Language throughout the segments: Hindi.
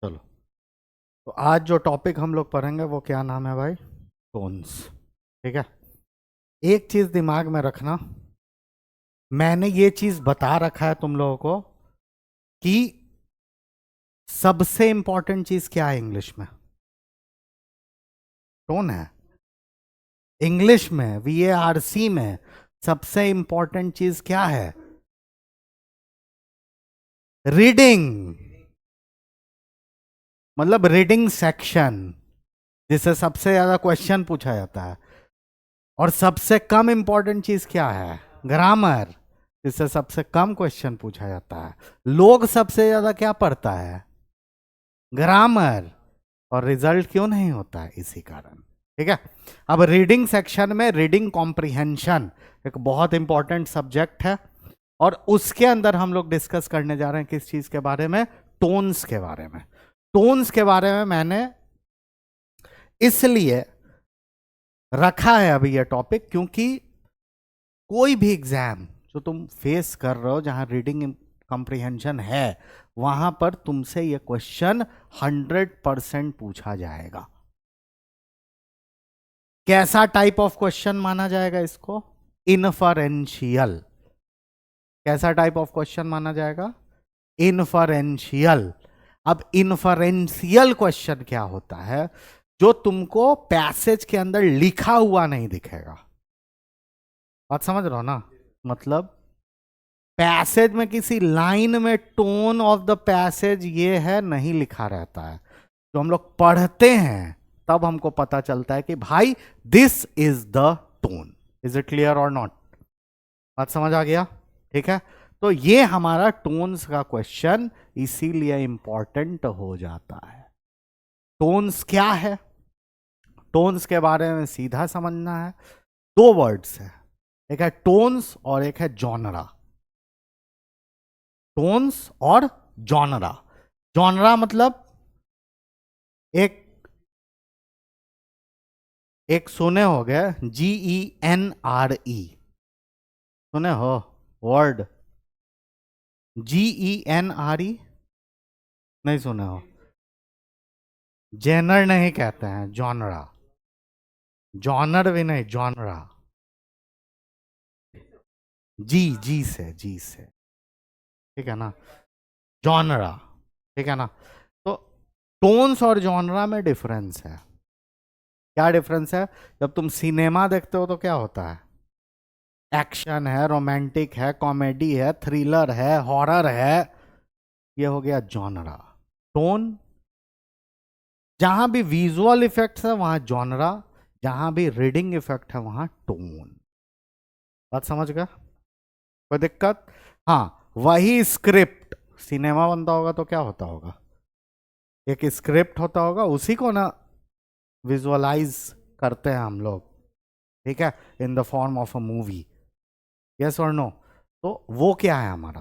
चलो, तो आज जो टॉपिक हम लोग पढ़ेंगे वो क्या नाम है भाई? टोन्स। ठीक है, एक चीज दिमाग में रखना, मैंने ये चीज बता रखा है तुम लोगों को कि सबसे इंपॉर्टेंट चीज क्या है इंग्लिश में? टोन है। इंग्लिश में VARC में सबसे इंपॉर्टेंट चीज क्या है? रीडिंग, मतलब रीडिंग सेक्शन, जिससे सबसे ज्यादा क्वेश्चन पूछा जाता है। और सबसे कम इंपॉर्टेंट चीज क्या है? ग्रामर, जिससे सबसे कम क्वेश्चन पूछा जाता है। लोग सबसे ज्यादा क्या पढ़ता है? ग्रामर। और रिजल्ट क्यों नहीं होता है? इसी कारण। ठीक है, अब रीडिंग सेक्शन में रीडिंग कॉम्प्रिहेंशन एक बहुत इंपॉर्टेंट सब्जेक्ट है, और उसके अंदर हम लोग डिस्कस करने जा रहे हैं किस चीज के बारे में? टोन्स के बारे में। टोन्स के बारे में मैंने इसलिए रखा है अभी यह टॉपिक, क्योंकि कोई भी एग्जाम जो तुम फेस कर रहे हो जहां रीडिंग कॉम्प्रिहेंशन है, वहां पर तुमसे यह क्वेश्चन 100% पूछा जाएगा। कैसा टाइप ऑफ क्वेश्चन माना जाएगा इसको? इनफरेंशियल। कैसा टाइप ऑफ क्वेश्चन माना जाएगा? इनफरेंशियल। अब इनफरेंशियल क्वेश्चन क्या होता है? जो तुमको पैसेज के अंदर लिखा हुआ नहीं दिखेगा। बात समझ रहे हो ना? मतलब पैसेज में किसी लाइन में टोन ऑफ द पैसेज ये है नहीं लिखा रहता है। जो हम लोग पढ़ते हैं तब हमको पता चलता है कि भाई this is the tone. Is it clear और नॉट? बात समझ आ गया? ठीक है, तो ये हमारा टोन्स का क्वेश्चन इसीलिए इंपॉर्टेंट हो जाता है। टोन्स क्या है? टोन्स के बारे में सीधा समझना है। दो वर्ड्स है, एक है टोन्स और एक है जॉनरा। टोन्स और जॉनरा। जॉनरा मतलब एक एक सुने हो गए GENRE, सुने हो वर्ड? GENRE नहीं सुने हो? जेनर नहीं कहते हैं, जॉनरा। जॉनर भी नहीं, जॉनरा। जी से, ठीक है ना? जॉनरा। ठीक है ना? तो टोन्स और जॉनरा में डिफरेंस है। क्या डिफरेंस है? जब तुम सिनेमा देखते हो तो क्या होता है? एक्शन है, रोमांटिक है, कॉमेडी है, थ्रिलर है, हॉरर है। ये हो गया जॉनरा। टोन, जहां भी विजुअल इफेक्ट्स है वहां जॉनरा, जहां भी रीडिंग इफेक्ट है वहां टोन। बात समझ गया? कोई दिक्कत? हाँ, वही स्क्रिप्ट सिनेमा बनता होगा तो क्या होता होगा? एक स्क्रिप्ट होता होगा, उसी को ना विजुअलाइज करते हैं हम लोग। ठीक है, in the form of a movie. Yes और नो? तो वो क्या है हमारा?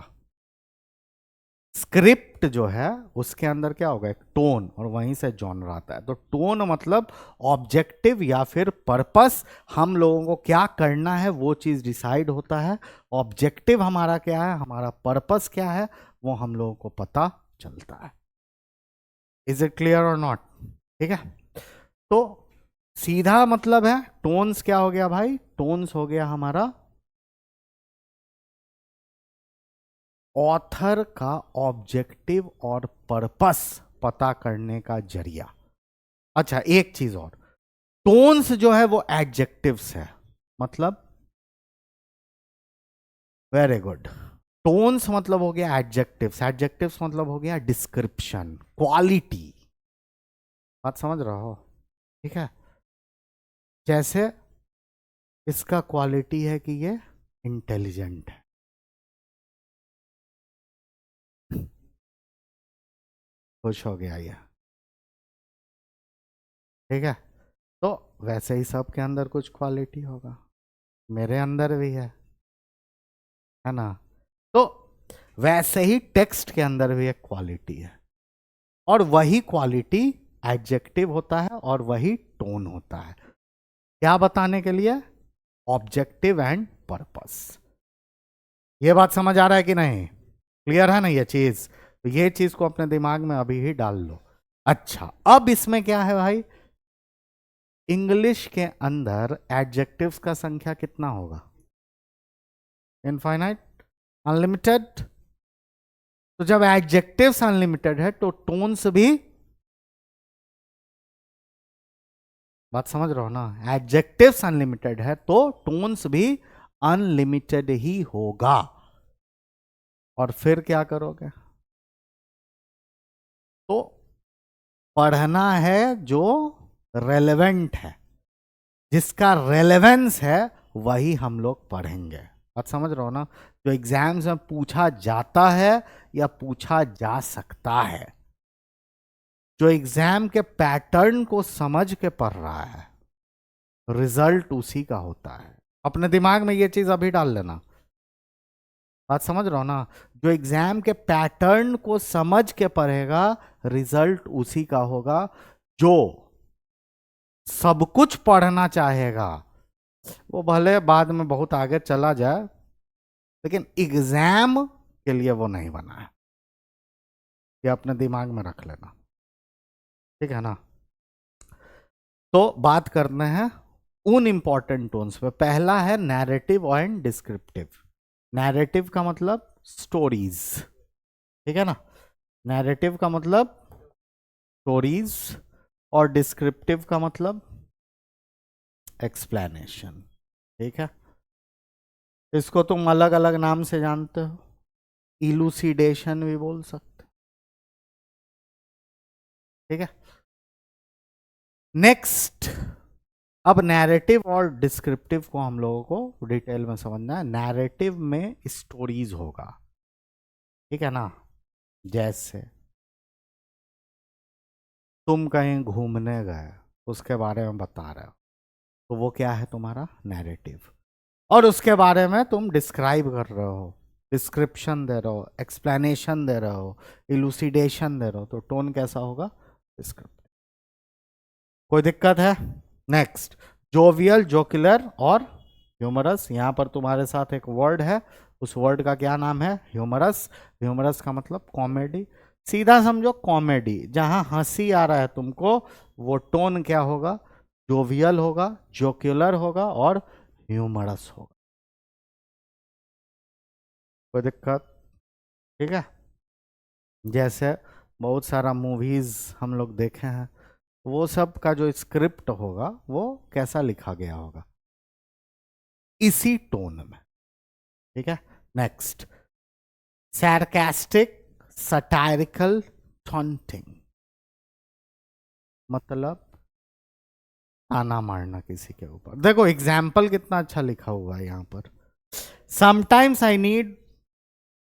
स्क्रिप्ट जो है उसके अंदर क्या होगा? एक टोन, और वहीं से जॉनर आता है। तो टोन मतलब ऑब्जेक्टिव या फिर पर्पस, हम लोगों को क्या करना है वो चीज डिसाइड होता है। ऑब्जेक्टिव हमारा क्या है, हमारा पर्पस क्या है, वो हम लोगों को पता चलता है। इज इट क्लियर और नॉट? ठीक है, तो सीधा मतलब है टोन्स क्या हो गया भाई? टोन्स हो गया हमारा ऑथर का ऑब्जेक्टिव और पर्पस पता करने का जरिया। अच्छा, एक चीज और, टोन्स जो है वो एडजेक्टिव्स है। मतलब वेरी गुड, टोन्स मतलब हो गया एडजेक्टिव्स, एडजेक्टिव्स मतलब हो गया डिस्क्रिप्शन, क्वालिटी। बात समझ रहा हो? ठीक है, जैसे इसका क्वालिटी है कि ये इंटेलिजेंट है। खुश हो गया ये। ठीक है, तो वैसे ही सबके अंदर कुछ क्वालिटी होगा, मेरे अंदर भी है ना? तो वैसे ही टेक्स्ट के अंदर भी एक क्वालिटी है, और वही क्वालिटी एडजेक्टिव होता है और वही टोन होता है। क्या बताने के लिए? Objective and purpose. ये बात समझ आ रहा है कि नहीं? क्लियर है ना ये चीज? तो ये चीज को अपने दिमाग में अभी ही डाल लो अच्छा, अब इसमें क्या है भाई, इंग्लिश के अंदर एडजेक्टिव्स का संख्या कितना होगा? Infinite, unlimited. तो जब एडजेक्टिव्स अनलिमिटेड है तो टोन्स भी, बात समझ रहे हो ना, एडजेक्टिव्स अनलिमिटेड है तो टोन्स भी अनलिमिटेड ही होगा। और फिर क्या करोगे? तो पढ़ना है जो रेलेवेंट है, जिसका रेलेवेंस है वही हम लोग पढ़ेंगे। बात समझ रहे हो ना? जो एग्जाम्स में पूछा जाता है या पूछा जा सकता है, जो एग्जाम के पैटर्न को समझ के पढ़ रहा है, रिजल्ट उसी का होता है। अपने दिमाग में ये चीज अभी डाल लेना। बात समझ रहे हो ना? जो एग्जाम के पैटर्न को समझ के पढ़ेगा, रिजल्ट उसी का होगा। जो सब कुछ पढ़ना चाहेगा, वो भले बाद में बहुत आगे चला जाए, लेकिन एग्जाम के लिए वो नहीं बना है। ये अपने दिमाग में रख लेना, ठीक है ना? तो बात करते हैं उन इंपॉर्टेंट टोन्स पे। पहला है नैरेटिव एंड डिस्क्रिप्टिव। नैरेटिव का मतलब स्टोरीज, ठीक है ना? नैरेटिव का मतलब स्टोरीज, और डिस्क्रिप्टिव का मतलब एक्सप्लेनेशन, ठीक है? इसको तुम अलग अलग नाम से जानते हो, इलूसिडेशन भी बोल सकते, ठीक है? नेक्स्ट, अब नैरेटिव और डिस्क्रिप्टिव को हम लोगों को डिटेल में समझना है। नैरेटिव में स्टोरीज होगा, ठीक है ना? जैसे तुम कहीं घूमने गए, उसके बारे में बता रहे हो, तो वो क्या है तुम्हारा नैरेटिव। और उसके बारे में तुम डिस्क्राइब कर रहे हो, डिस्क्रिप्शन दे रहे हो, एक्सप्लेनेशन दे रहे हो, इलूसिडेशन दे रहे हो, तो टोन कैसा होगा? डिस्क्रिप्टिव। कोई दिक्कत है? नेक्स्ट, जोवियल, जोकुलर और ह्यूमरस। यहां पर तुम्हारे साथ एक वर्ड है, उस वर्ड का क्या नाम है? ह्यूमरस। ह्यूमरस का मतलब कॉमेडी। सीधा समझो कॉमेडी, जहां हंसी आ रहा है तुमको, वो टोन क्या होगा? जोवियल होगा, जोक्युलर होगा और ह्यूमरस होगा। कोई दिक्कत? ठीक है? जैसे बहुत सारा मूवीज हम लोग देखे हैं, वो सब का जो स्क्रिप्ट होगा वो कैसा लिखा गया होगा? इसी टोन में, ठीक है? नेक्स्ट, sarcastic, satirical, taunting, मतलब ताना मारना किसी के ऊपर। देखो एग्जाम्पल कितना अच्छा लिखा हुआ है यहाँ पर। Sometimes I need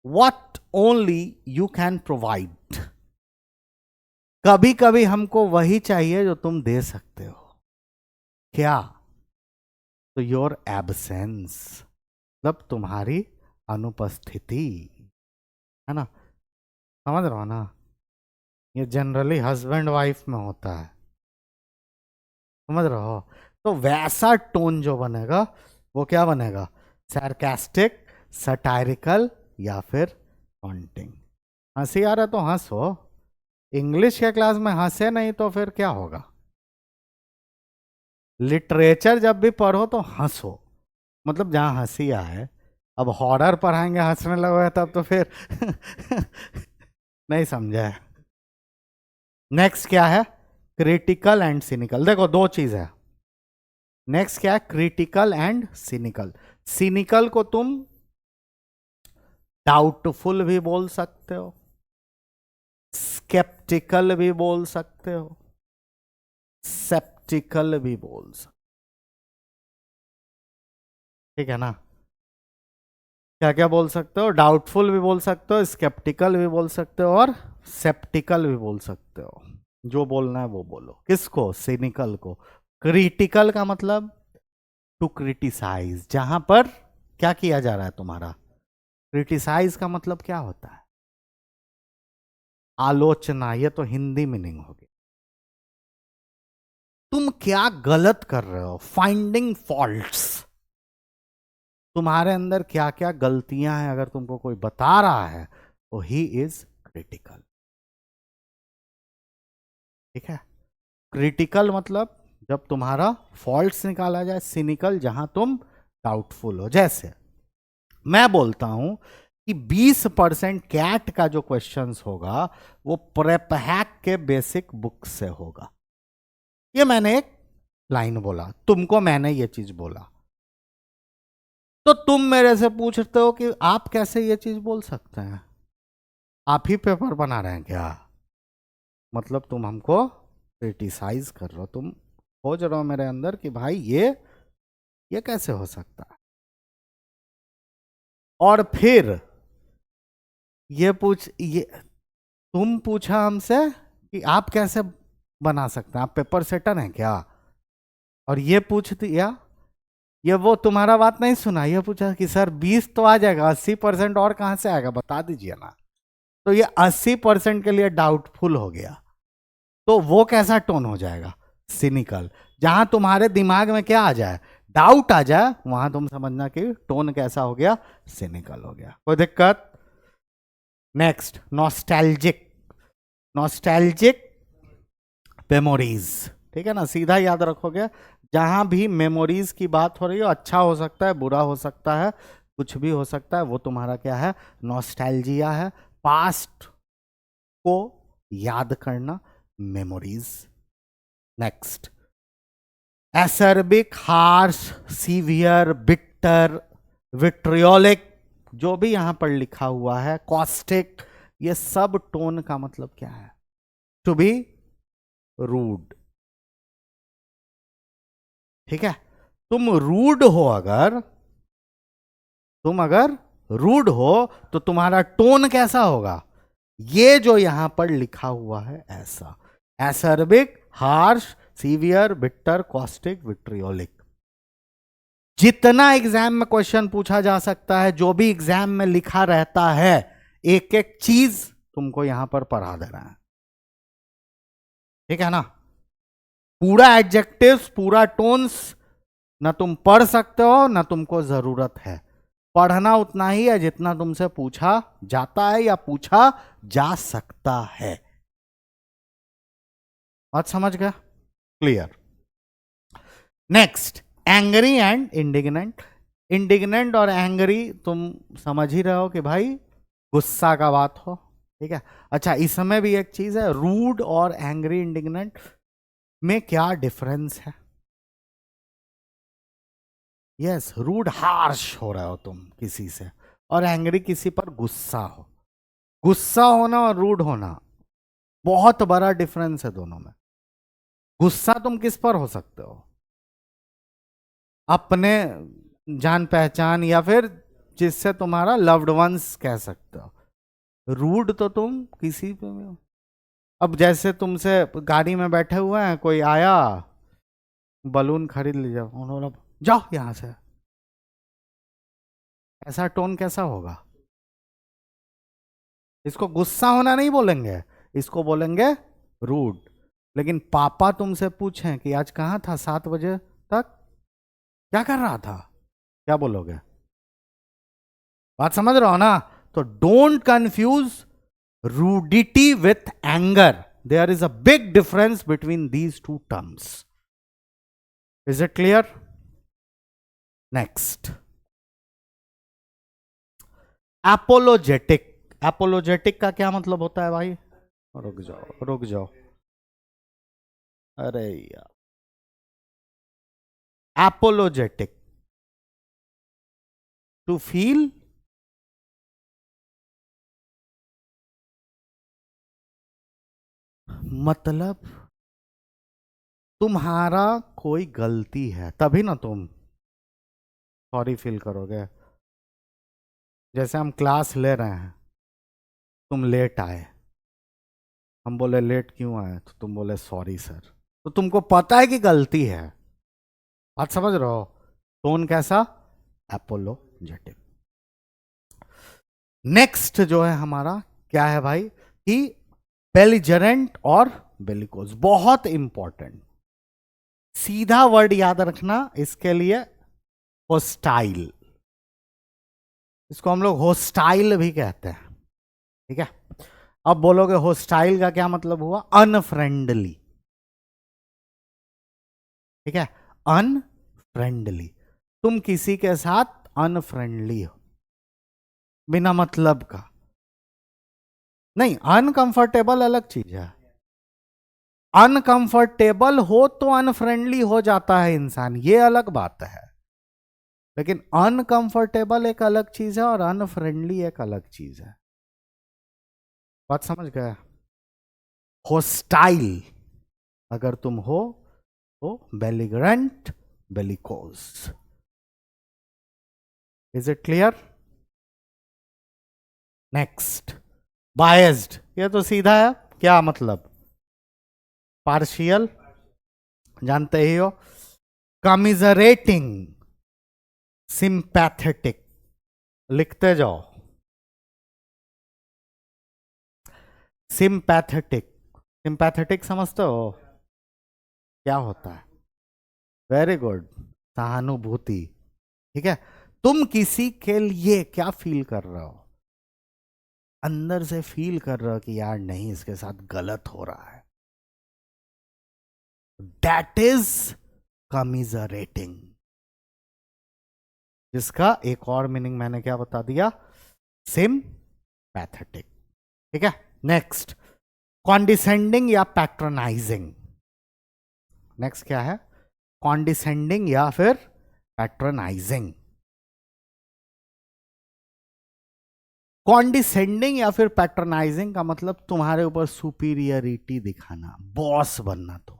what only you can provide. कभी कभी हमको वही चाहिए जो तुम दे सकते हो। क्या? तो योर एब्सेंस, मतलब तुम्हारी अनुपस्थिति, है ना? समझ रहे हो ना? ये जनरली हस्बैंड वाइफ में होता है, समझ रहे हो? तो वैसा टोन जो बनेगा वो क्या बनेगा? sarcastic, satirical या फिर टॉन्टिंग। हंसी आ रहा है तो हंसो। इंग्लिश के क्लास में हंसे नहीं तो फिर क्या होगा? लिटरेचर जब भी पढ़ो तो हंसो, मतलब जहां हंसी आए। अब हॉरर पढ़ाएंगे हंसने लगोगे तब तो फिर नहीं समझा है। नेक्स्ट क्या है? Critical and cynical. देखो दो चीज है। नेक्स्ट क्या है? Critical and cynical. सिनिकल को तुम डाउटफुल भी बोल सकते हो, स्केप्टिकल भी बोल सकते हो, सेप्टिकल भी बोल सकते, ठीक है ना? क्या क्या बोल सकते हो? डाउटफुल भी बोल सकते हो, स्केप्टिकल भी बोल सकते हो और सेप्टिकल भी बोल सकते हो। जो बोलना है वो बोलो। किसको? सिनिकल को। क्रिटिकल का मतलब टू क्रिटिसाइज, जहां पर क्या किया जा रहा है तुम्हारा? क्रिटिसाइज का मतलब क्या होता है? आलोचना। ये तो हिंदी मीनिंग होगी। तुम क्या गलत कर रहे हो, फाइंडिंग फॉल्ट्स। तुम्हारे अंदर क्या क्या गलतियां हैं अगर तुमको कोई बता रहा है तो ही इज क्रिटिकल। ठीक है। क्रिटिकल मतलब जब तुम्हारा फॉल्ट्स निकाला जाए, सिनिकल जहां तुम डाउटफुल हो। जैसे मैं बोलता हूं कि 20% कैट का जो क्वेश्चंस होगा वो प्रेप हैक के बेसिक बुक से होगा। ये मैंने एक लाइन बोला, तुमको मैंने ये चीज बोला, तो तुम मेरे से पूछते हो कि आप कैसे ये चीज बोल सकते हैं, आप ही पेपर बना रहे हैं क्या? मतलब तुम हमको क्रिटिसाइज कर रहे हो, तुम खोज रहे हो मेरे अंदर कि भाई ये कैसे हो सकता है। और फिर ये तुम पूछा हमसे कि आप कैसे बना सकते हैं, आप पेपर सेटर हैं क्या? और ये पूछ दिया, ये वो तुम्हारा बात नहीं सुना, ये पूछा कि सर 20 तो आ जाएगा, 80% और कहां से आएगा बता दीजिए ना। तो ये 80% के लिए डाउटफुल हो गया, तो वो कैसा टोन हो जाएगा? सिनिकल। जहां तुम्हारे दिमाग में क्या आ जाए, डाउट आ जाए, वहां तुम समझना कि टोन कैसा हो गया, सिनिकल हो गया। कोई दिक्कत? Next, nostalgic. नॉस्टैल्जिक मेमोरीज, ठीक है ना, सीधा याद रखोगे। जहां भी मेमोरीज की बात हो रही हो, अच्छा हो सकता है, बुरा हो सकता है, कुछ भी हो सकता है, वो तुम्हारा क्या है, नॉस्टैल्जिया है। पास्ट को याद करना, memories. Next, acerbic, harsh, severe, bitter, vitriolic, जो भी यहां पर लिखा हुआ है, कॉस्टिक, ये सब टोन का मतलब क्या है? To be rude. ठीक है, तुम रूड हो, अगर रूड हो तो तुम्हारा टोन कैसा होगा? ये जो यहां पर लिखा हुआ है ऐसा, acerbic, harsh, severe, bitter, caustic, vitriolic. जितना एग्जाम में क्वेश्चन पूछा जा सकता है, जो भी एग्जाम में लिखा रहता है, एक एक चीज तुमको यहां पर पढ़ा दे रहा है। ठीक है ना? पूरा एडजेक्टिव्स, पूरा टोन्स ना तुम पढ़ सकते हो, ना तुमको जरूरत है। पढ़ना उतना ही है जितना तुमसे पूछा जाता है या पूछा जा सकता है। बात समझ गया? Clear? Next, angry and indignant. Indignant और एंग्री तुम समझ ही रहे हो कि भाई गुस्सा का बात हो। ठीक है, अच्छा इसमें भी एक चीज है, रूड और एंग्री इंडिग्नेंट में क्या डिफरेंस है? यस, रूड हार्श हो रहे हो तुम किसी से, और एंग्री किसी पर गुस्सा हो। गुस्सा होना और रूड होना बहुत बड़ा डिफरेंस है दोनों में। गुस्सा तुम किस पर हो सकते हो? अपने जान पहचान या फिर जिससे तुम्हारा लव्ड वंस कह सकते हो। रूड तो तुम किसी पे भी हो। अब जैसे तुमसे गाड़ी में बैठे हुए हैं, कोई आया, बलून खरीद लीजिए, उन्होंने जाओ यहां से, ऐसा टोन कैसा होगा? इसको गुस्सा होना नहीं बोलेंगे, इसको बोलेंगे रूड। लेकिन पापा तुमसे पूछें कि आज कहाँ था 7 बजे तक, क्या कर रहा था, क्या बोलोगे? बात समझ रहे हो ना? तो don't confuse rudity with anger. There is a big difference between these two terms. Is it clear? Next, apologetic. Apologetic का क्या मतलब होता है भाई? रुक जाओ, रुक जाओ, अरे यार, एपोलोजेटिक, टू फील मतलब तुम्हारा कोई गलती है तभी ना तुम सॉरी फील करोगे। जैसे हम क्लास ले रहे हैं, तुम लेट आए, हम बोले लेट क्यों आए, तो तुम बोले सॉरी सर, तो तुमको पता है कि गलती है। बात समझ रहे हो? टोन कैसा? एपोलोजेटिक। नेक्स्ट जो है हमारा क्या है भाई, कि बेलिजरेंट और बेलिकोज, बहुत इंपॉर्टेंट। सीधा वर्ड याद रखना इसके लिए, होस्टाइल। इसको हम लोग होस्टाइल भी कहते हैं। ठीक है, अब बोलोगे होस्टाइल का क्या मतलब हुआ? अनफ्रेंडली। ठीक है, अनफ्रेंडली, तुम किसी के साथ अनफ्रेंडली हो, बिना मतलब का। नहीं, अनकंफर्टेबल अलग चीज है। अनकंफर्टेबल हो तो अनफ्रेंडली हो जाता है इंसान, ये अलग बात है। लेकिन अनकंफर्टेबल एक अलग चीज है और अनफ्रेंडली एक अलग चीज है। बात समझ गए? होस्टाइल अगर तुम हो तो belligerent, bellicose. Is it clear? Next, biased, ये तो सीधा है, क्या मतलब? पार्शियल, जानते ही हो। कमिजरेटिंग, सिंपैथेटिक, लिखते जाओ। सिंपैथेटिक, सिंपैथेटिक समझते हो क्या होता है? वेरी गुड, सहानुभूति। ठीक है, तुम किसी के लिए क्या फील कर रहे हो? अंदर से फील कर रहे हो कि यार नहीं, इसके साथ गलत हो रहा है। दैट इज कमिजरेटिंग, जिसका एक और मीनिंग मैंने क्या बता दिया? सिंपैथेटिक। ठीक है, नेक्स्ट, कॉन्डिसेंडिंग या पैट्रोनाइजिंग। नेक्स्ट क्या है? कॉन्डिसेंडिंग या फिर पैट्रोनाइजिंग। कॉन्डिसेंडिंग या फिर पैट्रोनाइजिंग का मतलब तुम्हारे ऊपर सुपीरियरिटी दिखाना, बॉस बनना। तो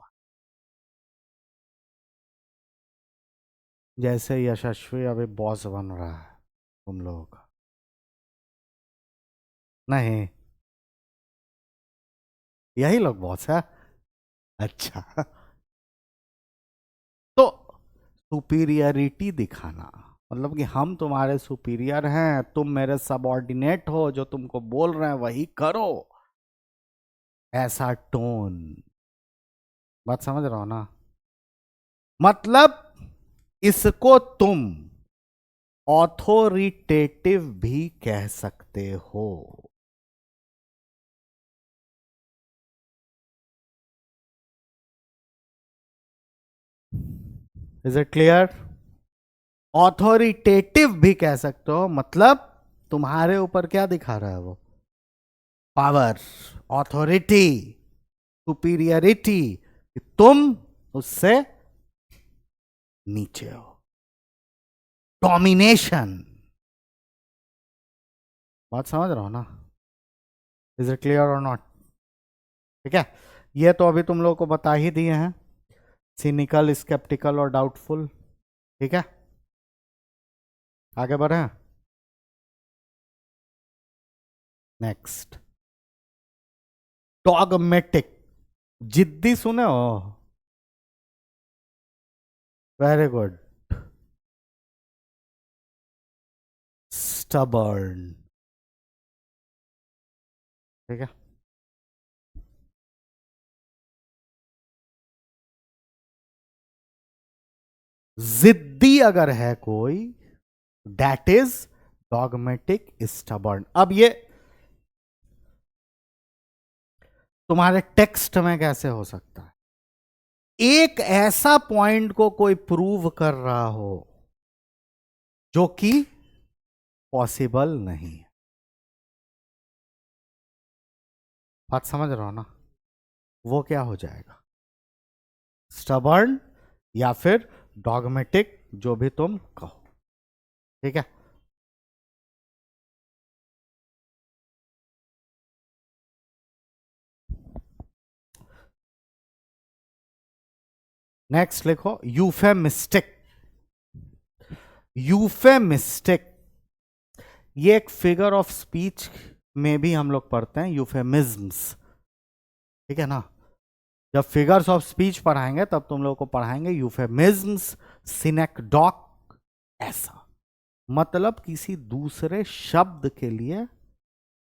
जैसे यशस्वी अभी बॉस बन रहा है तुम लोगों का। नहीं, यही लोग बॉस है। अच्छा तो सुपीरियरिटी दिखाना मतलब कि हम तुम्हारे सुपीरियर हैं, तुम मेरे सबऑर्डिनेट हो, जो तुमको बोल रहे हैं वही करो, ऐसा टोन। बात समझ रहे हो ना? मतलब इसको तुम ऑथोरिटेटिव भी कह सकते हो। Is it clear? ऑथोरिटेटिव भी कह सकते हो, मतलब तुम्हारे ऊपर क्या दिखा रहा है वो? पावर, ऑथोरिटी, सुपीरियरिटी, तुम उससे नीचे हो, डोमिनेशन। बात समझ रहा हो ना? इज इट क्लियर और नॉट? ठीक है, ये तो अभी तुम लोगों को बता ही दिए हैं, सिनिकल, स्केप्टिकल और डाउटफुल। ठीक है, आगे बढ़े। नेक्स्ट, डॉगमेटिक, जिद्दी, सुने हो? Very good. स्टबर्न, ठीक है। जिद्दी अगर है कोई, दैट इज डॉगमेटिक, स्टबर्न। अब ये तुम्हारे टेक्स्ट में कैसे हो सकता है? एक ऐसा पॉइंट को कोई प्रूव कर रहा हो जो कि पॉसिबल नहीं है। बात समझ रहे हो ना? वो क्या हो जाएगा? स्टबर्न या फिर डॉगमेटिक, जो भी तुम कहो। ठीक है, नेक्स्ट लिखो, यूफेमिस्टिक। यूफेमिस्टिक, ये एक फिगर ऑफ स्पीच में भी हम लोग पढ़ते हैं, यूफेमिज्म्स। ठीक है ना? जब फिगर्स ऑफ स्पीच पढ़ाएंगे तब तुम लोगों को पढ़ाएंगे यूफेमिज्म्स, सिनेक्डॉक, ऐसा मतलब किसी दूसरे शब्द के लिए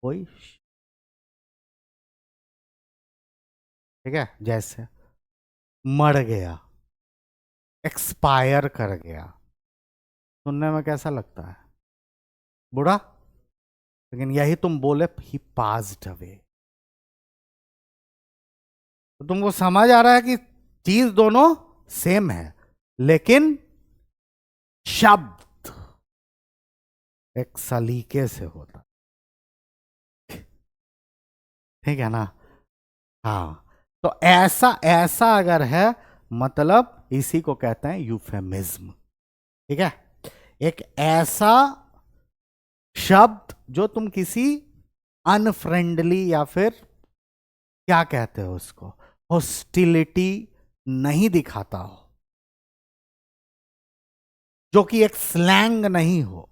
कोई। ठीक है, जैसे मर गया, एक्सपायर कर गया, सुनने में कैसा लगता है? बुरा। लेकिन यही तुम बोले ही पास्ड अवे, तो तुमको समझ आ रहा है कि चीज दोनों सेम है, लेकिन शब्द एक सलीके से होता, ठीक है ना। हाँ, तो ऐसा ऐसा अगर है, मतलब इसी को कहते हैं यूफेमिज्म, ठीक है। एक ऐसा शब्द जो तुम किसी अनफ्रेंडली या फिर क्या कहते हो उसको, हॉस्टिलिटी नहीं दिखाता हो, जो कि एक स्लैंग नहीं हो,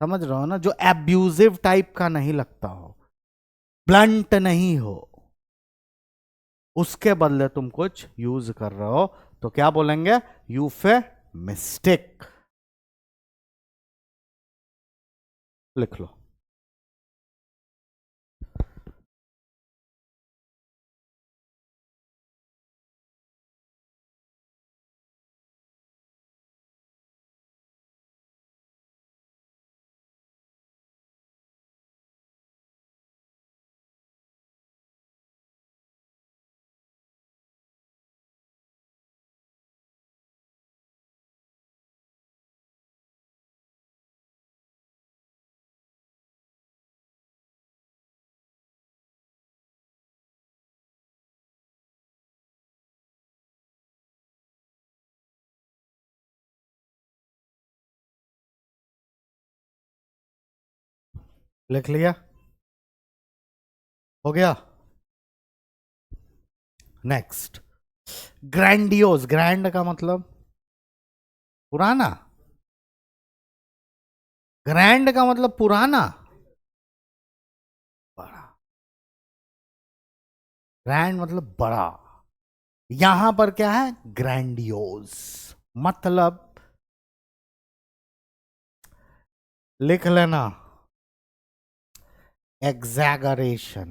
समझ रहे हो ना, जो एब्यूजिव टाइप का नहीं लगता हो, ब्लंट नहीं हो, उसके बदले तुम कुछ यूज कर रहे हो, तो क्या बोलेंगे, यूफेमिस्टिक। लिख लो। लिख लिया, हो गया। नेक्स्ट, ग्रैंडियोस, ग्रैंड का मतलब पुराना, ग्रैंड का मतलब पुराना, बड़ा, ग्रैंड मतलब बड़ा, यहां पर क्या है, ग्रैंडियोस, मतलब लिख लेना, एग्जैगरेशन,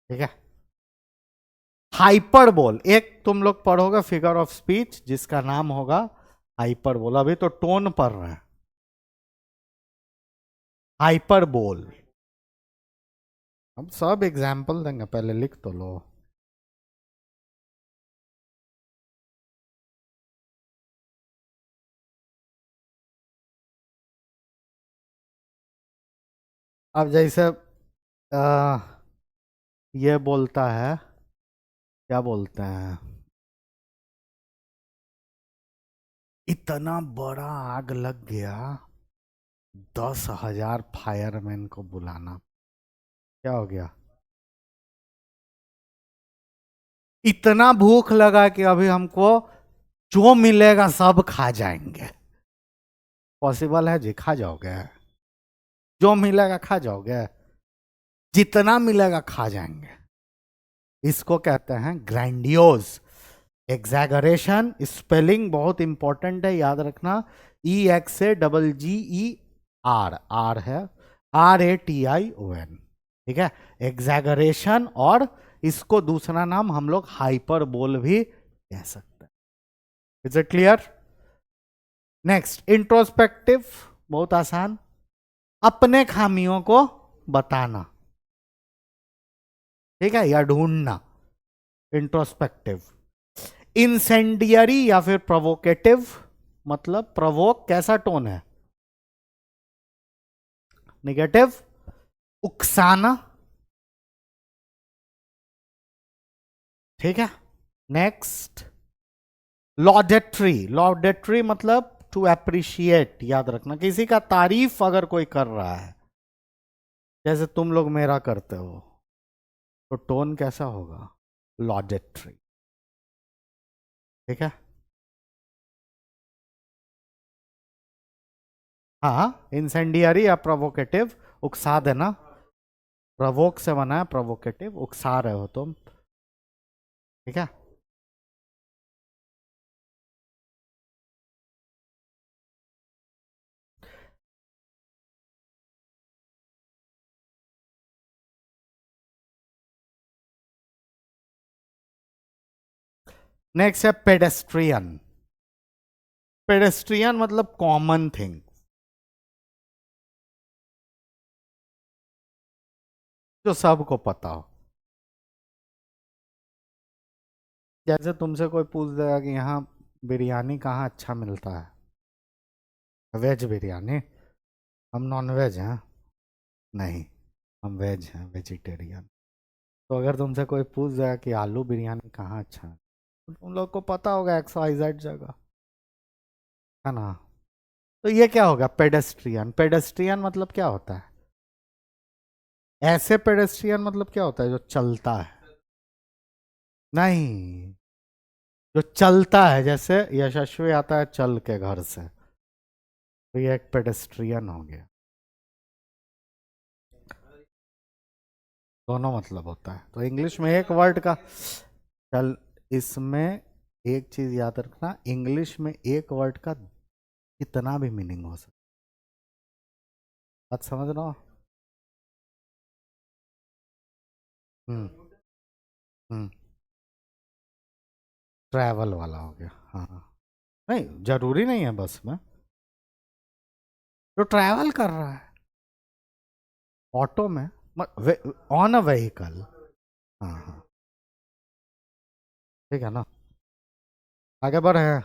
ठीक है। हाइपरबोल, एक तुम लोग पढ़ोगे फिगर ऑफ स्पीच जिसका नाम होगा हाइपरबोल, अभी तो टोन पढ़ रहे हैं, हाइपरबोल। हम सब एग्जाम्पल देंगे, पहले लिख तो लो। अब जैसे आ, ये बोलता है, क्या बोलते हैं, इतना बड़ा आग लग गया, 10,000 फायरमैन को बुलाना, क्या हो गया, इतना भूख लगा कि अभी हमको जो मिलेगा सब खा जाएंगे। पॉसिबल है जी, खा जाओगे, जो मिलेगा खा जाओगे, जितना मिलेगा खा जाएंगे, इसको कहते हैं ग्रैंडियोस। एग्जैगरेशन, स्पेलिंग बहुत इंपॉर्टेंट है, याद रखना, EXAGGER, आर है, RATION, ठीक है। एग्जैगरेशन, और इसको दूसरा नाम हम लोग हाइपरबोल भी कह सकते हैं। Is it clear. Next, introspective, बहुत आसान, अपने खामियों को बताना, ठीक है, या ढूंढना, इंट्रोस्पेक्टिव। इंसेंडियरी या फिर प्रोवोकेटिव, मतलब प्रोवोक कैसा टोन है, निगेटिव, उकसाना, ठीक है। नेक्स्ट, लॉडेट्री, लॉडेट्री मतलब टू अप्रिशिएट, याद रखना, किसी का तारीफ अगर कोई कर रहा है, जैसे तुम लोग मेरा करते हो, तो टोन कैसा होगा, लॉडेट्री, ठीक है। हाँ, इंसेंडियरी या प्रोवोकेटिव, उकसा देना, प्रवोक से बना है, प्रोवोकेटिव, उकसा रहे हो तुम, ठीक है। नेक्स्ट है पेडेस्ट्रियन, पेडेस्ट्रियन मतलब कॉमन थिंग, जो सबको पता हो। जैसे तुमसे कोई पूछ देगा कि यहाँ बिरयानी कहाँ अच्छा मिलता है, वेज बिरयानी, हम नॉन वेज हैं, नहीं हम वेज हैं, वेजिटेरियन। तो अगर तुमसे कोई पूछ देगा कि आलू बिरयानी कहाँ अच्छा है, तो तुम लोग को पता होगा एक्स वाई जेड जगह, है ना। तो ये क्या होगा, पेडेस्ट्रियन। पेडेस्ट्रियन मतलब क्या होता है, ऐसे पेडेस्ट्रियन मतलब क्या होता है, जो चलता है, नहीं, जो चलता है, जैसे यशस्वी आता है चल के घर से, तो ये एक पेडेस्ट्रियन हो गया। दोनों मतलब होता है, तो इंग्लिश में एक वर्ड का चल, इसमें एक चीज याद रखना, इंग्लिश में एक वर्ड का कितना भी मीनिंग हो सकता है, बात समझ रहा हो। हम्म। हम्म। ट्रैवल वाला हो गया, हाँ हाँ। नहीं जरूरी नहीं है बस में, जो ट्रैवल कर रहा है ऑटो में, ऑन अ व्हीकल, हाँ हाँ, ठीक है ना। आगे बढ़े हैं।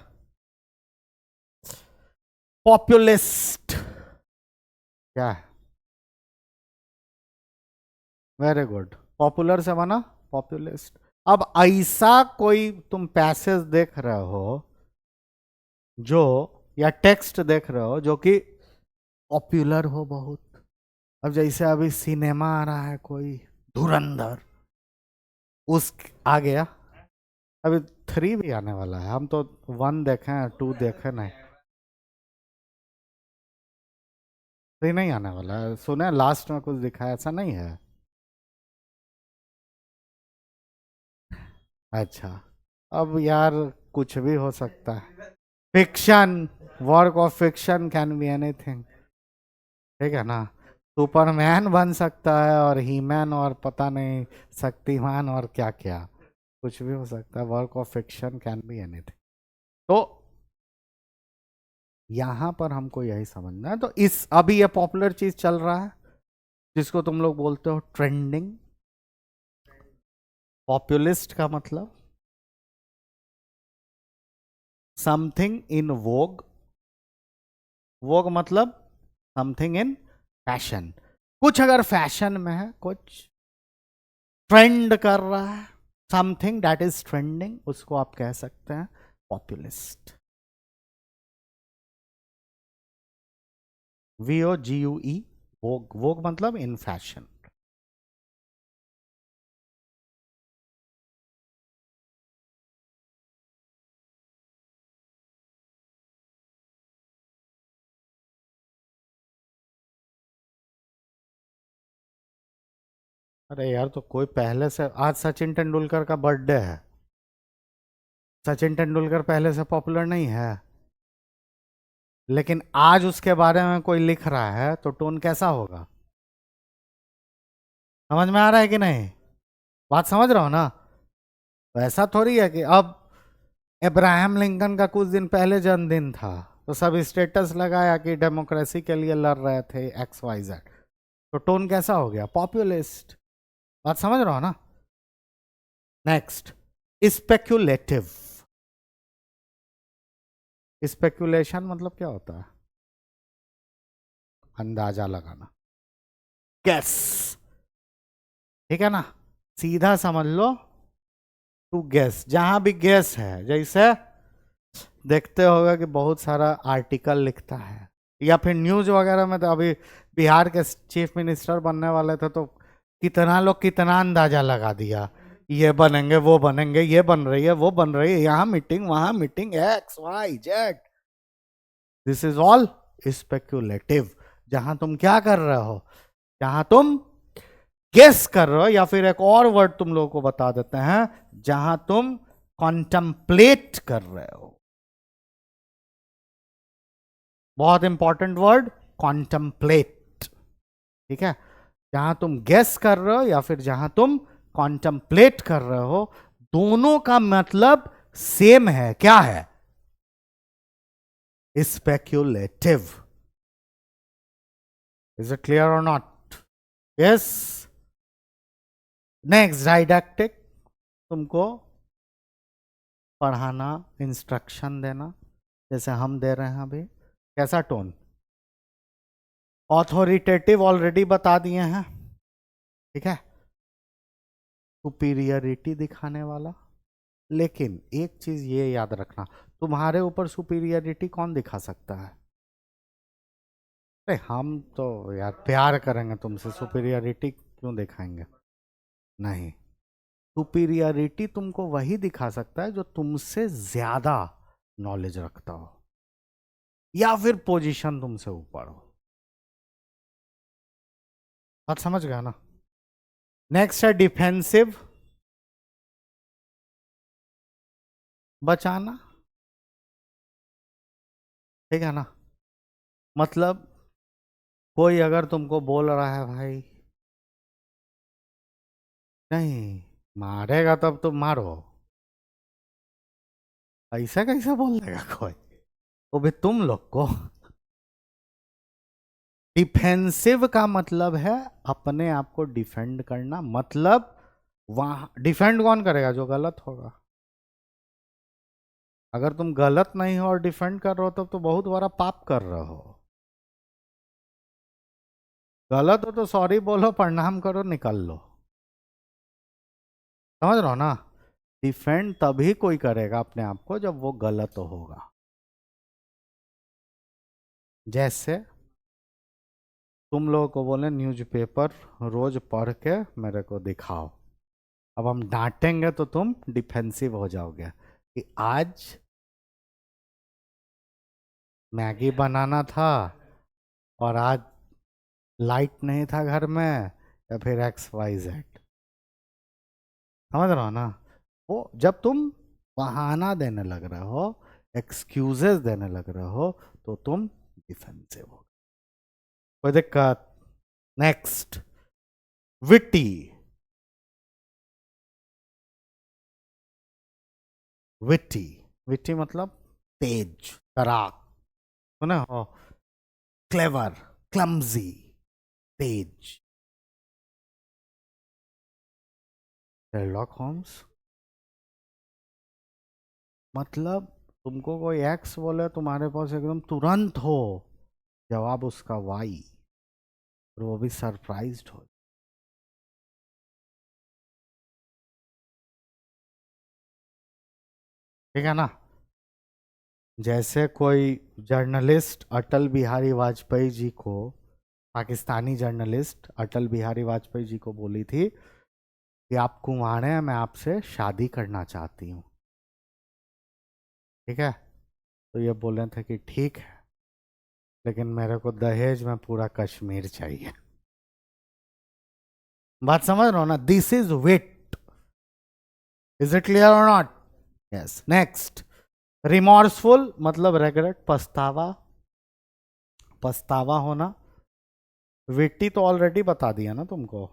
पॉपुलिस्ट क्या है, वेरी गुड, पॉपुलर से बना पॉपुलिस्ट। अब ऐसा कोई तुम पैसेज देख रहे हो जो, या टेक्स्ट देख रहे हो जो कि पॉपुलर हो बहुत, अब जैसे अभी सिनेमा आ रहा है कोई, धुरंधर, उस आ गया, अभी 3 भी आने वाला है, हम तो 1 देखे हैं, 2 देखे नहीं, 3 नहीं आने वाला है, सुने लास्ट में कुछ दिखाया, ऐसा नहीं है। अच्छा, अब यार कुछ भी हो सकता है, fiction, work of fiction can be anything, ठीक है ना। सुपरमैन बन सकता है और हीमैन और पता नहीं शक्तिमान और क्या क्या, कुछ भी हो सकता है, work of fiction can be anything. तो यहां पर हमको यही समझना है, तो इस अभी ये पॉपुलर चीज चल रहा है जिसको तुम लोग बोलते हो ट्रेंडिंग। पॉपुलिस्ट का मतलब समथिंग इन वोग, वोग मतलब समथिंग इन फैशन, कुछ अगर फैशन में है, कुछ ट्रेंड कर रहा है, समथिंग दैट इज ट्रेंडिंग, उसको आप कह सकते हैं पॉपुलिस्ट। VOGUE, वोग, वोग मतलब इन फैशन। अरे यार, तो कोई पहले से, आज सचिन तेंदुलकर का बर्थडे है, सचिन तेंदुलकर पहले से पॉपुलर नहीं है, लेकिन आज उसके बारे में कोई लिख रहा है तो टोन कैसा होगा, समझ में आ रहा है कि नहीं, बात समझ रहा हो ना। तो ऐसा थोड़ी है कि अब अब्राहम लिंकन का कुछ दिन पहले जन्मदिन था तो सब स्टेटस लगाया कि डेमोक्रेसी के लिए लड़ रहे थे XYZ, तो टोन कैसा हो गया, पॉपुलिस्ट, बात समझ रहा हो ना। Next, speculative. स्पेक्यूलेशन मतलब क्या होता है, अंदाजा लगाना, गैस, ठीक है ना, सीधा समझ लो, टू गैस, जहां भी गैस है, जैसे देखते होगा कि बहुत सारा आर्टिकल लिखता है, या फिर न्यूज वगैरह में, तो अभी बिहार के चीफ मिनिस्टर बनने वाले थे तो कितना लोग कितना अंदाजा लगा दिया, ये बनेंगे वो बनेंगे, ये बन रही है वो बन रही है, यहाँ मीटिंग वहां meeting, XYZ, this is all speculative. जहां तुम क्या कर रहे हो, जहां तुम गेस कर रहे हो, या फिर एक और वर्ड तुम लोगों को बता देते हैं, जहां तुम कॉन्टम्पलेट कर रहे हो, बहुत इंपॉर्टेंट वर्ड, कॉन्टम्पलेट, ठीक है। जहां तुम गेस कर रहे हो या फिर जहां तुम कॉन्टम्पलेट कर रहे हो, दोनों का मतलब सेम है, क्या है, स्पेक्यूलेटिव। इज इट क्लियर और नॉट, यस। नेक्स्ट डाइडैक्टिक, तुमको पढ़ाना, इंस्ट्रक्शन देना, जैसे हम दे रहे हैं अभी। कैसा टोन? ऑथोरिटेटिव ऑलरेडी बता दिए हैं, ठीक है, सुपीरियरिटी दिखाने वाला। लेकिन एक चीज ये याद रखना, तुम्हारे ऊपर सुपीरियरिटी कौन दिखा सकता है? अरे हम तो यार प्यार करेंगे तुमसे, सुपीरियरिटी क्यों दिखाएंगे? नहीं, सुपीरियरिटी तुमको वही दिखा सकता है जो तुमसे ज्यादा नॉलेज रखता हो या फिर पोजीशन तुमसे ऊपर हो। बात समझ गया ना? नेक्स्ट है डिफेंसिव, बचाना, ठीक है ना? मतलब कोई अगर तुमको बोल रहा है भाई नहीं मारेगा तब तुम मारो, ऐसा कैसे बोल देगा कोई? वो भी तुम लोग को। डिफेंसिव का मतलब है अपने आप को डिफेंड करना, मतलब वहां डिफेंड कौन करेगा? जो गलत होगा। अगर तुम गलत नहीं हो और डिफेंड कर रहे हो तब तो बहुत बड़ा पाप कर रहे हो। गलत हो तो सॉरी बोलो, प्रणाम करो, निकल लो। समझ रहे हो ना? डिफेंड तभी कोई करेगा अपने आप को जब वो गलत होगा। जैसे तुम लोगों को बोले न्यूज़पेपर रोज पढ़ के मेरे को दिखाओ, अब हम डांटेंगे तो तुम डिफेंसिव हो जाओगे कि आज मैगी बनाना था और आज लाइट नहीं था घर में, या फिर XYZ। समझ रहे हो ना? वो जब तुम बहाना देने लग रहे हो, एक्सक्यूजेस देने लग रहे हो, तो तुम डिफेंसिव हो। कोई दिक्कत? Next, witty. विटी, विटी मतलब तेज तराक, सुने हो? क्लेवर, क्लमजी, तेज। शेरलॉक होम्स मतलब तुमको कोई एक्स बोले तुम्हारे पास एकदम तुरंत हो जवाब उसका वाई, और वो भी सरप्राइज्ड हो। ठीक है ना? जैसे कोई जर्नलिस्ट अटल बिहारी वाजपेयी जी को, पाकिस्तानी जर्नलिस्ट अटल बिहारी वाजपेयी जी को बोली थी कि आप कुंवारे हैं, मैं आपसे शादी करना चाहती हूँ, ठीक है? तो ये बोले थे कि ठीक है, लेकिन मेरे को दहेज में पूरा कश्मीर चाहिए। बात समझ रहे हो ना? This is wit. Is it clear और नॉट? यस। नेक्स्ट, रिमोर्सफुल मतलब रेग्रेट, पछतावा, पछतावा होना। विट्टी तो ऑलरेडी बता दिया ना तुमको।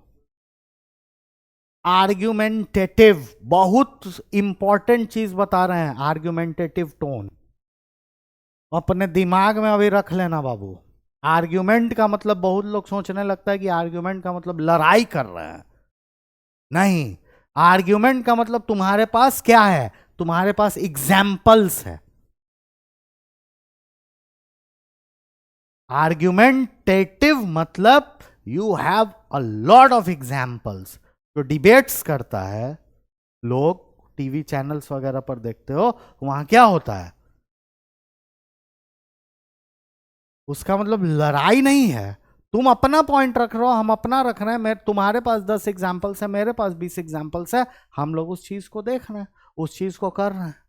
आर्ग्यूमेंटेटिव, बहुत इंपॉर्टेंट चीज बता रहे हैं, आर्ग्यूमेंटेटिव टोन अपने दिमाग में अभी रख लेना बाबू। आर्ग्यूमेंट का मतलब बहुत लोग सोचने लगता है कि आर्ग्यूमेंट का मतलब लड़ाई कर रहे हैं। नहीं, आर्ग्यूमेंट का मतलब तुम्हारे पास क्या है? तुम्हारे पास एग्जाम्पल्स है। आर्ग्यूमेंटेटिव मतलब you have a lot of examples. जो डिबेट्स करता है, लोग टीवी चैनल्स वगैरह पर देखते हो, वहां क्या होता है? उसका मतलब लड़ाई नहीं है। तुम अपना पॉइंट रख रहे हो, हम अपना रख रहे हैं। मैं तुम्हारे पास 10 एग्जाम्पल्स है, मेरे पास 20 एग्जाम्पल्स है, हम लोग उस चीज को देख रहे हैं, उस चीज को कर रहे हैं।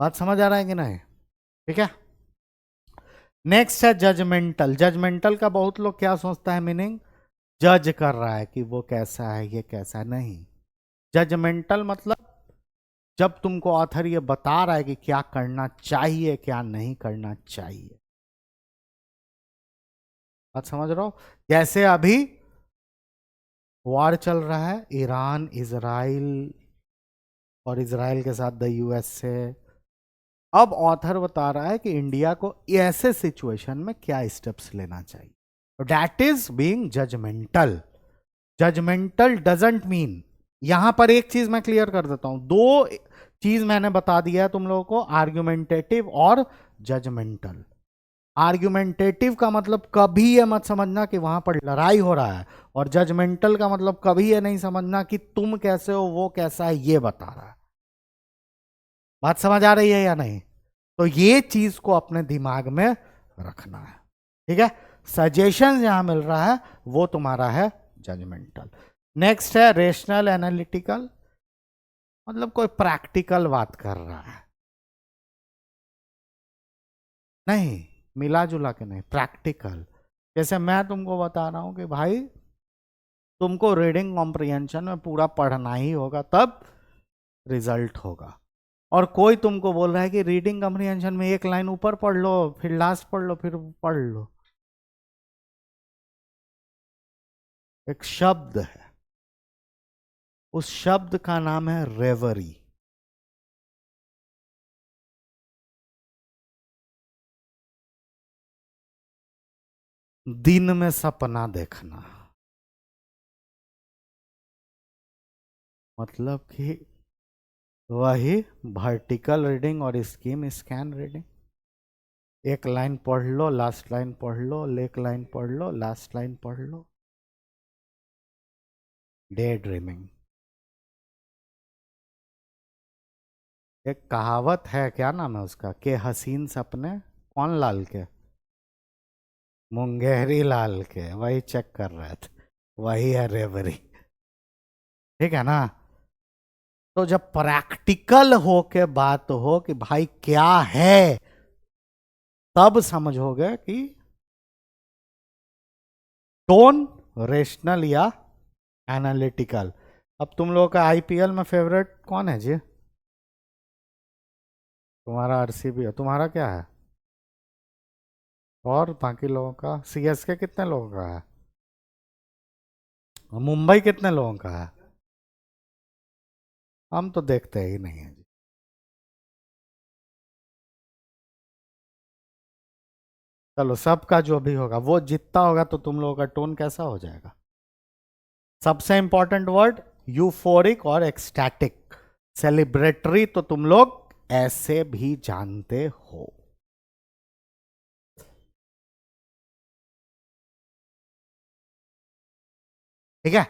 बात समझ आ रहा है कि नहीं? ठीक है। नेक्स्ट है जजमेंटल। जजमेंटल का बहुत लोग क्या सोचता है मीनिंग? जज कर रहा है कि वो कैसा है, ये कैसा है। नहीं, जजमेंटल मतलब जब तुमको ऑथर ये बता रहा है कि क्या करना चाहिए, क्या नहीं करना चाहिए। बात समझ रहे हो? जैसे अभी वॉर चल रहा है, ईरान इजराइल, और इजराइल के साथ द USA। अब ऑथर बता रहा है कि इंडिया को ऐसे सिचुएशन में क्या स्टेप्स लेना चाहिए। That is being judgmental. Judgmental doesn't mean, यहां पर एक चीज मैं क्लियर कर देता हूं, दो चीज मैंने बता दिया है तुम लोगों को, आर्ग्यूमेंटेटिव और जजमेंटल। आर्ग्यूमेंटेटिव का मतलब कभी ये मत समझना कि वहां पर लड़ाई हो रहा है, और जजमेंटल का मतलब कभी ये नहीं समझना कि तुम कैसे हो वो कैसा है ये बता रहा है। बात समझ आ रही है या नहीं? तो ये चीज को अपने दिमाग में रखना है, ठीक है। सजेशन जहां मिल रहा है वो तुम्हारा है जजमेंटल। नेक्स्ट है रेशनल एनालिटिकल, मतलब कोई प्रैक्टिकल बात कर रहा है, नहीं मिला जुला के नहीं, प्रैक्टिकल। जैसे मैं तुमको बता रहा हूं कि भाई तुमको रीडिंग कॉम्प्रिहेंशन में पूरा पढ़ना ही होगा तब रिजल्ट होगा, और कोई तुमको बोल रहा है कि रीडिंग कॉम्प्रिहेंशन में एक लाइन ऊपर पढ़ लो फिर लास्ट पढ़ लो फिर पढ़ लो। एक शब्द है, उस शब्द का नाम है रेवरी। दिन में सपना देखना, मतलब कि वही वर्टिकल रीडिंग और स्कीम स्कैन रीडिंग। एक लाइन पढ़ लो लास्ट लाइन पढ़ लो, एक लाइन पढ़ लो लास्ट लाइन पढ़ लो। Day dreaming. एक कहावत है, क्या नाम है उसका, के हसीन सपने, कौन लाल के, मुंगेरी लाल के, वही चेक कर रहे थे, वही है रेवरी, ठीक है ना। तो जब प्रैक्टिकल हो के बात हो कि भाई क्या है, तब समझोगे कि टोन रेशनल या एनालिटिकल। अब तुम लोगों का आईपीएल में फेवरेट कौन है जी? तुम्हारा आरसीबी है, तुम्हारा क्या है? और बाकी लोगों का सीएसके कितने लोगों का है? मुंबई कितने लोगों का है? हम तो देखते ही नहीं है जी। चलो सबका जो भी होगा वो जितना होगा, तो तुम लोगों का टोन कैसा हो जाएगा? सबसे इंपॉर्टेंट वर्ड यूफोरिक और एक्सटैटिक। सेलिब्रेटरी तो तुम लोग ऐसे भी जानते हो, ठीक है।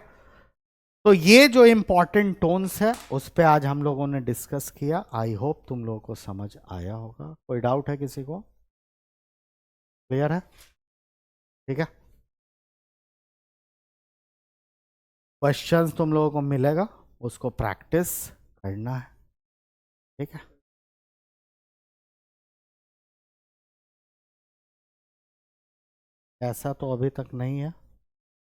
तो ये जो इंपॉर्टेंट टोन्स है उस पे आज हम लोगों ने डिस्कस किया। आई होप तुम लोगों को समझ आया होगा। कोई डाउट है किसी को? क्लियर है? ठीक है। क्वेश्चंस तुम लोगों को मिलेगा, उसको प्रैक्टिस करना है, ठीक है। ऐसा तो अभी तक नहीं है।